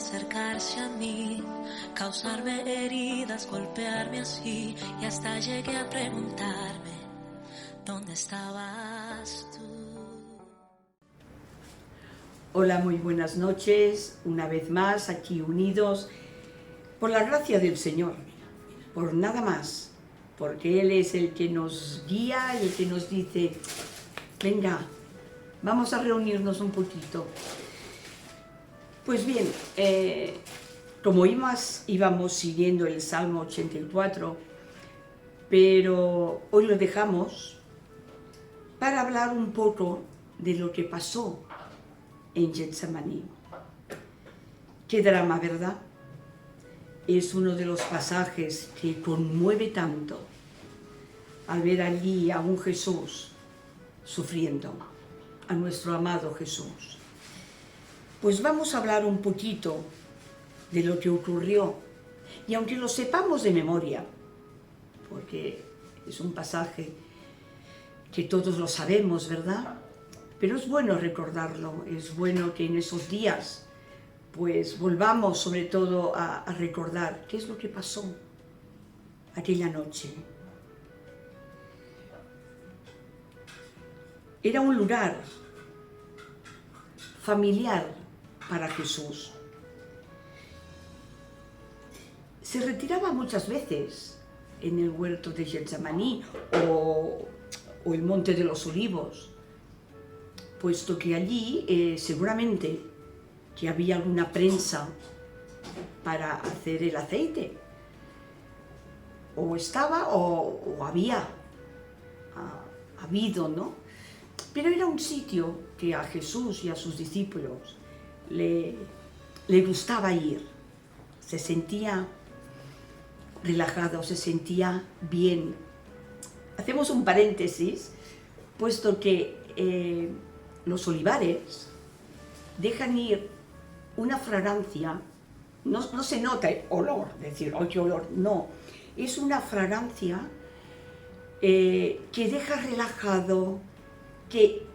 acercarse a mí, causarme heridas, golpearme así, y hasta llegué a preguntarme, ¿dónde estabas tú? Hola, muy buenas noches, una vez más aquí unidos por la gracia del Señor, por nada más, porque Él es el que nos guía y el que nos dice, venga, vamos a reunirnos un poquito. Pues bien, como íbamos siguiendo el Salmo 84, pero hoy lo dejamos para hablar un poco de lo que pasó en Getsemaní. Qué drama, ¿verdad? Es uno de los pasajes que conmueve tanto al ver allí a un Jesús sufriendo, a nuestro amado Jesús. Pues vamos a hablar un poquito de lo que ocurrió, y aunque lo sepamos de memoria, porque es un pasaje que todos lo sabemos, ¿verdad? Pero es bueno recordarlo, es bueno que en esos días pues volvamos sobre todo a recordar qué es lo que pasó aquella noche. Era un lugar familiar para Jesús. Se retiraba muchas veces en el huerto de Getsemaní o el monte de los Olivos, puesto que allí seguramente que había alguna prensa para hacer el aceite, o estaba o había habido, ¿no? Pero era un sitio que a Jesús y a sus discípulos le gustaba ir. Se sentía relajado, se sentía bien. Hacemos un paréntesis, puesto que los olivares dejan ir una fragancia, no se nota el olor, decir, ¡ay, qué olor! No, es una fragancia que deja relajado, que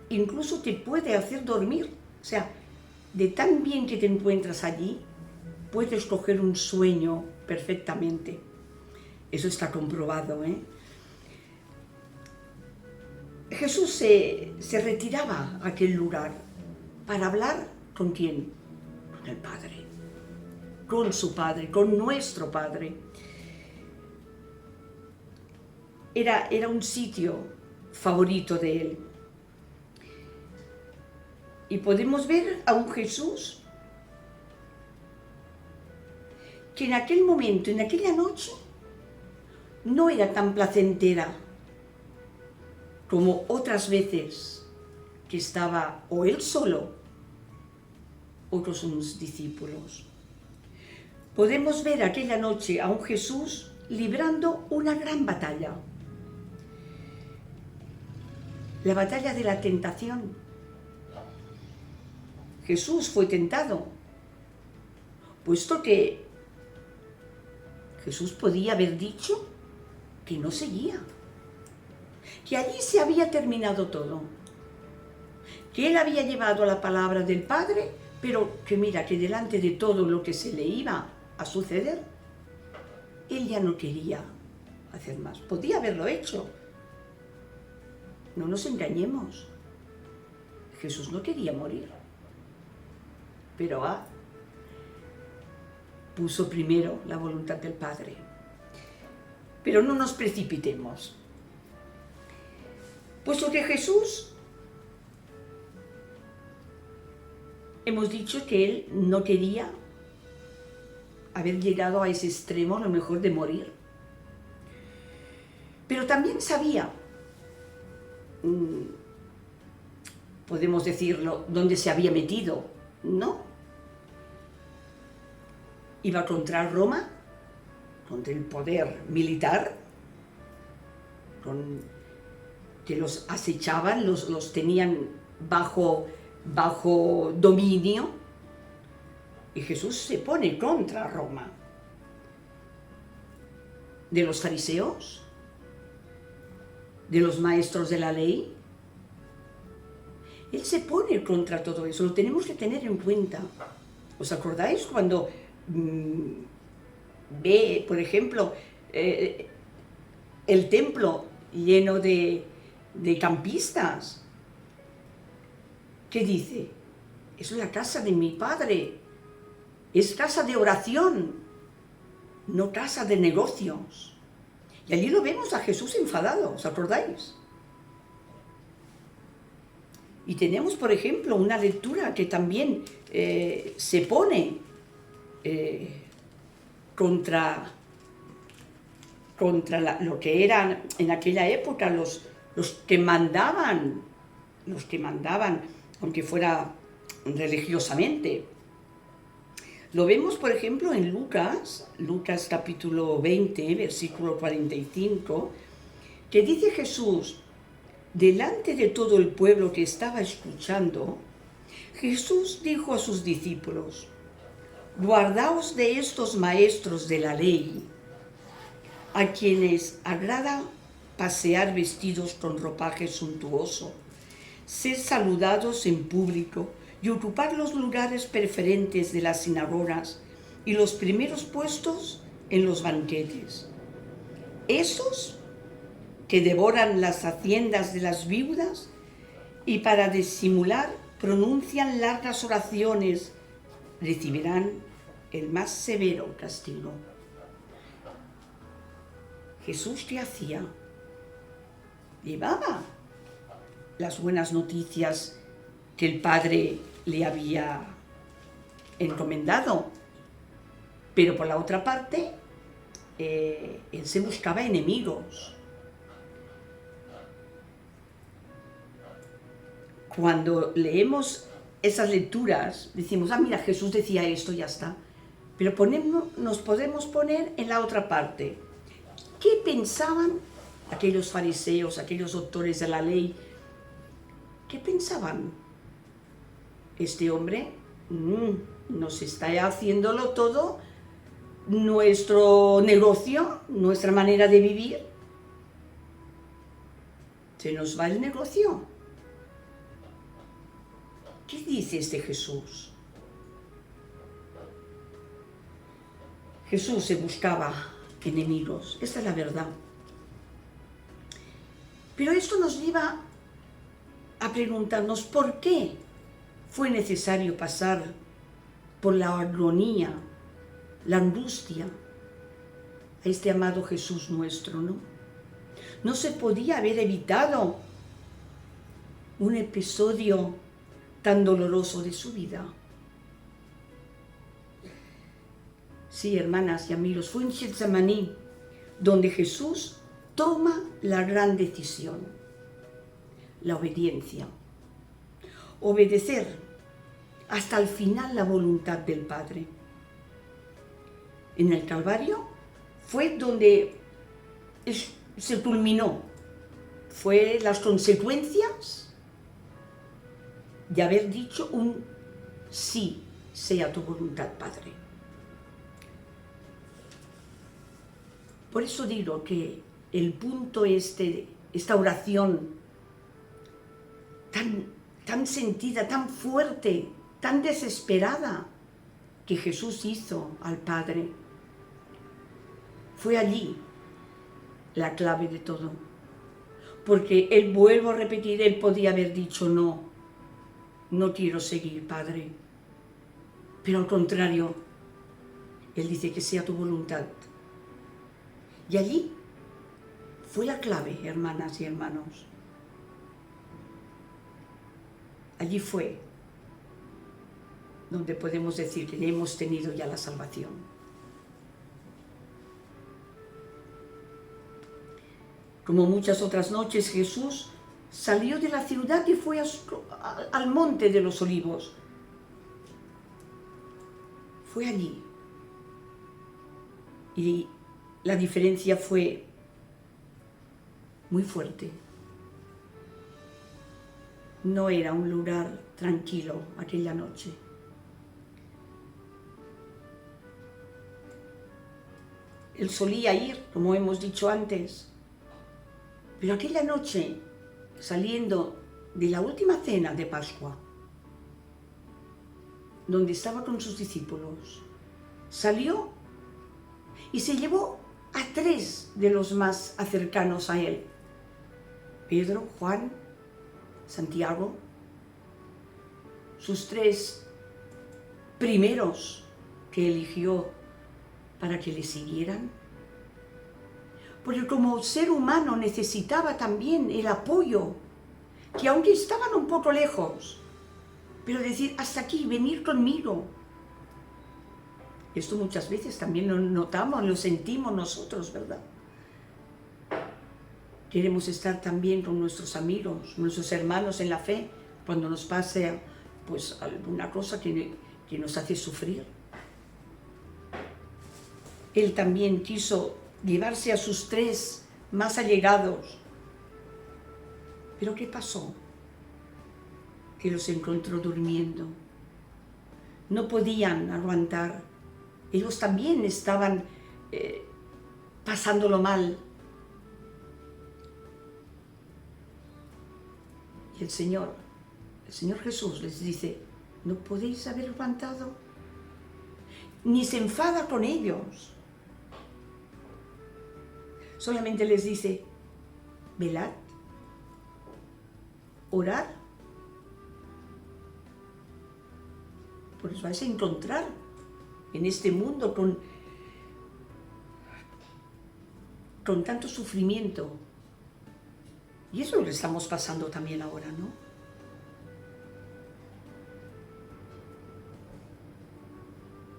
incluso te puede hacer dormir. O sea, de tan bien que te encuentras allí, puedes coger un sueño perfectamente. Eso está comprobado, ¿eh? Jesús se retiraba a aquel lugar para hablar ¿con quién? Con el Padre, con su Padre, con nuestro Padre. Era un sitio favorito de Él. Y podemos ver a un Jesús que en aquel momento, en aquella noche, no era tan placentera como otras veces que estaba o Él solo o con sus discípulos. Podemos ver aquella noche a un Jesús librando una gran batalla. La batalla de la tentación. Jesús fue tentado, puesto que Jesús podía haber dicho que no seguía, que allí se había terminado todo, que Él había llevado la palabra del Padre, pero que mira, que delante de todo lo que se le iba a suceder, Él ya no quería hacer más. Podía haberlo hecho. No nos engañemos. Jesús no quería morir. Pero puso primero la voluntad del Padre. Pero no nos precipitemos. Puesto que Jesús, hemos dicho que Él no quería haber llegado a ese extremo, a lo mejor de morir. Pero también sabía, podemos decirlo, dónde se había metido, ¿no? Iba contra Roma, contra el poder militar, que los acechaban, los tenían bajo dominio, y Jesús se pone contra Roma. De los fariseos, de los maestros de la ley. Él se pone contra todo eso, lo tenemos que tener en cuenta. ¿Os acordáis cuando ve, por ejemplo, el templo lleno de campistas? ¿Qué dice? Es la casa de mi padre, es casa de oración, no casa de negocios. Y allí lo vemos a Jesús enfadado, ¿os acordáis? Y tenemos, por ejemplo, una lectura que también se pone contra lo que eran en aquella época los que mandaban, aunque fuera religiosamente. Lo vemos, por ejemplo, en Lucas capítulo 20, versículo 45, que dice Jesús, delante de todo el pueblo que estaba escuchando, Jesús dijo a sus discípulos, guardaos de estos maestros de la ley, a quienes agrada pasear vestidos con ropaje suntuoso, ser saludados en público y ocupar los lugares preferentes de las sinagogas y los primeros puestos en los banquetes. Esos que devoran las haciendas de las viudas y para disimular pronuncian largas oraciones, recibirán el más severo castigo. Jesús, ¿qué hacía? Llevaba las buenas noticias que el Padre le había encomendado, pero por la otra parte, él se buscaba enemigos. Cuando leemos esas lecturas, decimos, mira, Jesús decía esto, ya está. Pero nos podemos poner en la otra parte. ¿Qué pensaban aquellos fariseos, aquellos doctores de la ley? ¿Qué pensaban? Este hombre nos está haciéndolo todo nuestro negocio, nuestra manera de vivir. Se nos va el negocio. ¿Qué dice este Jesús? Jesús se buscaba enemigos, esta es la verdad. Pero esto nos lleva a preguntarnos por qué fue necesario pasar por la agonía, la angustia a este amado Jesús nuestro, ¿no? No se podía haber evitado un episodio tan doloroso de su vida. Sí, hermanas y amigos, fue en Getsemaní donde Jesús toma la gran decisión, la obediencia. Obedecer hasta el final la voluntad del Padre. En el Calvario fue donde se culminó, fue las consecuencias de haber dicho un sí, sea tu voluntad, Padre. Por eso digo que el punto esta oración tan sentida, tan fuerte, tan desesperada que Jesús hizo al Padre, fue allí la clave de todo. Porque él, vuelvo a repetir, él podía haber dicho no quiero seguir, Padre. Pero al contrario, él dice que sea tu voluntad. Y allí fue la clave, hermanas y hermanos. Allí fue donde podemos decir que hemos tenido ya la salvación. Como muchas otras noches, Jesús salió de la ciudad y fue al monte de los Olivos. Fue allí. Y la diferencia fue muy fuerte. No era un lugar tranquilo aquella noche. Él solía ir, como hemos dicho antes, pero aquella noche, saliendo de la última cena de Pascua, donde estaba con sus discípulos, salió y se llevó a 3 de los más cercanos a él: Pedro, Juan, Santiago, sus 3 primeros que eligió para que le siguieran. Porque como ser humano necesitaba también el apoyo, que aunque estaban un poco lejos, pero decir, hasta aquí, venir conmigo. Esto muchas veces también lo notamos, lo sentimos nosotros, ¿verdad? Queremos estar también con nuestros amigos, nuestros hermanos en la fe, cuando nos pase pues alguna cosa que nos hace sufrir. Él también quiso llevarse a sus 3 más allegados. ¿Pero qué pasó? Que los encontró durmiendo. No podían aguantar. Ellos también estaban pasándolo mal. Y el Señor Jesús les dice, ¿no podéis haber aguantado? Ni se enfada con ellos. Solamente les dice, velad, orad, pues vais a encontrar en este mundo con tanto sufrimiento. Y eso lo estamos pasando también ahora, ¿no?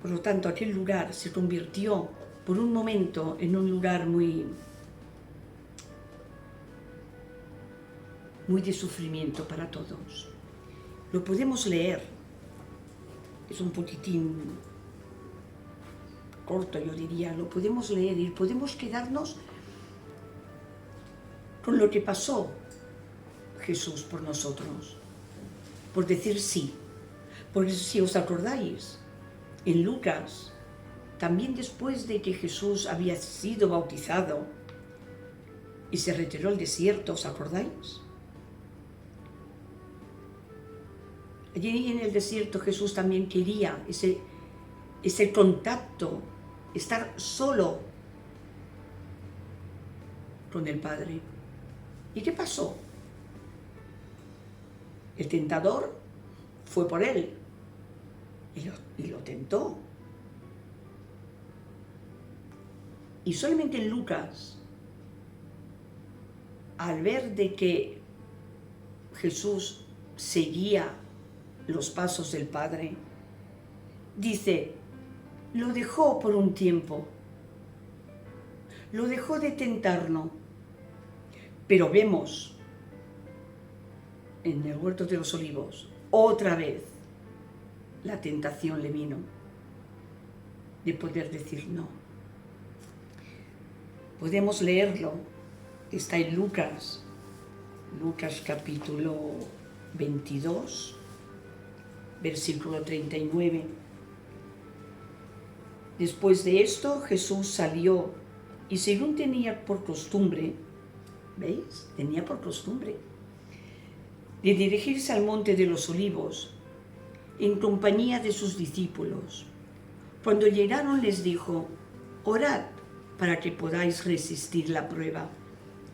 Por lo tanto, aquel lugar se convirtió por un momento en un lugar muy de sufrimiento para todos. Lo podemos leer, es un poquitín corto, yo diría, lo podemos leer y podemos quedarnos con lo que pasó Jesús por nosotros, por decir sí. Porque si os acordáis, en Lucas, también después de que Jesús había sido bautizado y se retiró al desierto, ¿os acordáis? Allí en el desierto Jesús también quería ese contacto, estar solo con el Padre. ¿Y qué pasó? El tentador fue por él y lo tentó. Y solamente en Lucas, al ver de que Jesús seguía los pasos del Padre, dice, lo dejó por un tiempo, lo dejó de tentarlo, pero vemos en el huerto de los olivos, otra vez la tentación le vino de poder decir no. Podemos leerlo, está en Lucas capítulo 22, versículo 39. Después de esto, Jesús salió y según tenía por costumbre, ¿veis? Tenía por costumbre de dirigirse al monte de los olivos en compañía de sus discípulos. Cuando llegaron les dijo, orad para que podáis resistir la prueba.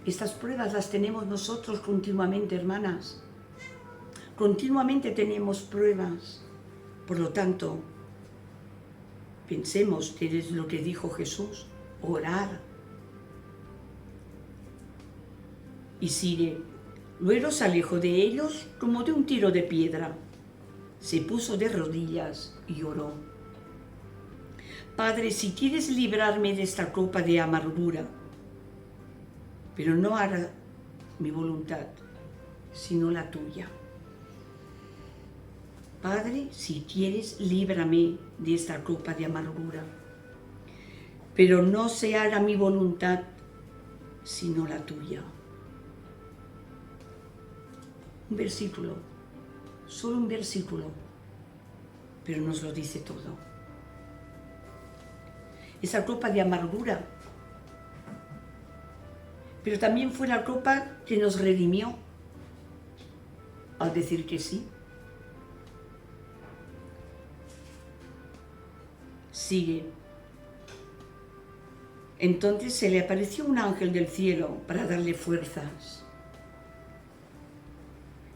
Estas pruebas las tenemos nosotros continuamente, hermanas. Continuamente tenemos pruebas. Por lo tanto, pensemos que es lo que dijo Jesús, orar. Y sigue, luego se alejó de ellos como de un tiro de piedra. Se puso de rodillas y oró. Padre, si quieres librarme de esta copa de amargura, pero no haga mi voluntad, sino la tuya. Padre, si quieres, líbrame de esta copa de amargura, pero no se haga mi voluntad, sino la tuya. Un versículo, solo un versículo, pero nos lo dice todo. Esa copa de amargura, pero también fue la copa que nos redimió al decir que sí. Sigue. Entonces se le apareció un ángel del cielo para darle fuerzas.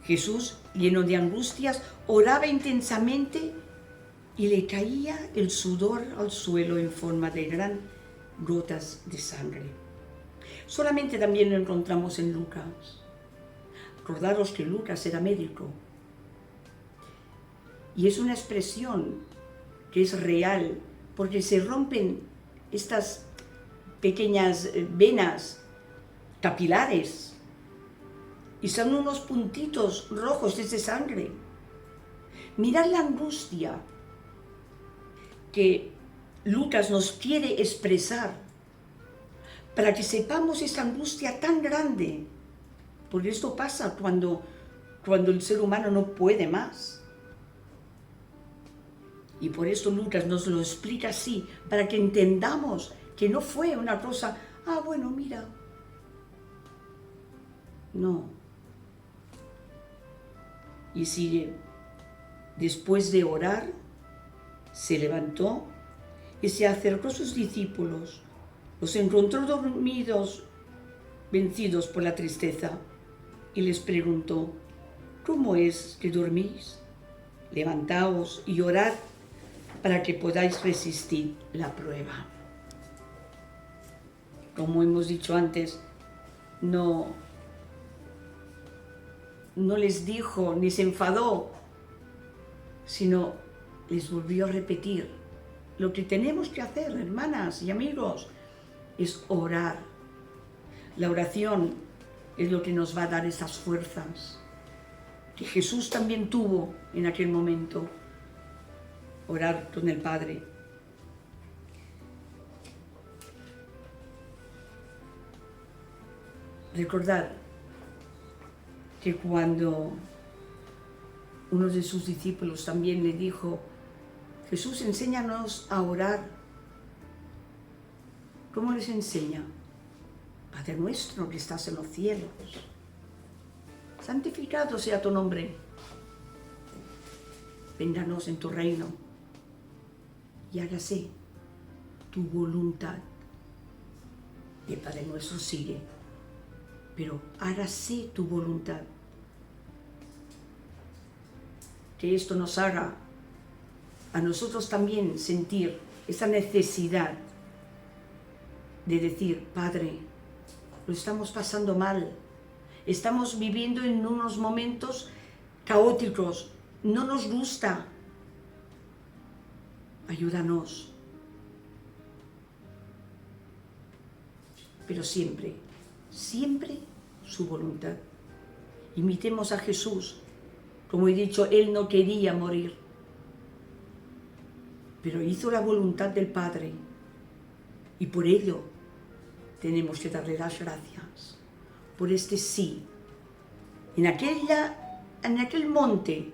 Jesús, lleno de angustias, oraba intensamente y le caía el sudor al suelo en forma de gran gotas de sangre. Solamente también lo encontramos en Lucas. Acordaros que Lucas era médico. Y es una expresión que es real, porque se rompen estas pequeñas venas capilares y son unos puntitos rojos de sangre. Mirad la angustia que Lucas nos quiere expresar para que sepamos esa angustia tan grande, porque esto pasa cuando el ser humano no puede más. Y por eso Lucas nos lo explica así, para que entendamos que no fue una cosa, bueno, mira. No. Y sigue, después de orar, se levantó y se acercó a sus discípulos. Los encontró dormidos, vencidos por la tristeza, y les preguntó, ¿cómo es que dormís? Levantaos y orad para que podáis resistir la prueba. Como hemos dicho antes, no les dijo ni se enfadó, sino les volvió a repetir. Lo que tenemos que hacer, hermanas y amigos, es orar. La oración es lo que nos va a dar esas fuerzas que Jesús también tuvo en aquel momento. Orar con el Padre. Recordad que cuando uno de sus discípulos también le dijo, Jesús, enséñanos a orar. ¿Cómo les enseña? Padre nuestro que estás en los cielos, santificado sea tu nombre. Vénganos en tu reino y hágase tu voluntad. Y el Padre nuestro sigue, pero hágase tu voluntad. Que esto nos haga a nosotros también sentir esa necesidad de decir, Padre, lo estamos pasando mal, estamos viviendo en unos momentos caóticos, no nos gusta, ayúdanos. Pero siempre, siempre su voluntad. Imitemos a Jesús. Como he dicho, Él no quería morir, pero hizo la voluntad del Padre. Y por ello tenemos que darle las gracias por este sí. En aquel monte,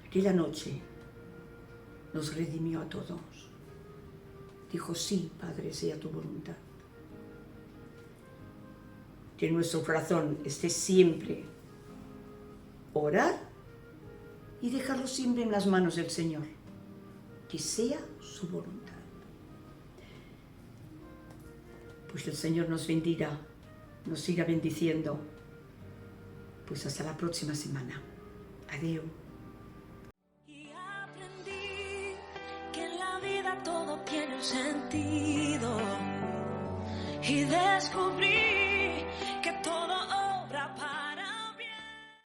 aquella noche, nos redimió a todos. Dijo, sí, Padre, sea tu voluntad. Que en nuestro corazón esté siempre orar y dejarlo siempre en las manos del Señor. Que sea su voluntad. Pues el Señor nos bendiga, nos siga bendiciendo. Pues hasta la próxima semana. Adiós. Y aprendí que en la vida todo tiene un sentido. Y descubrí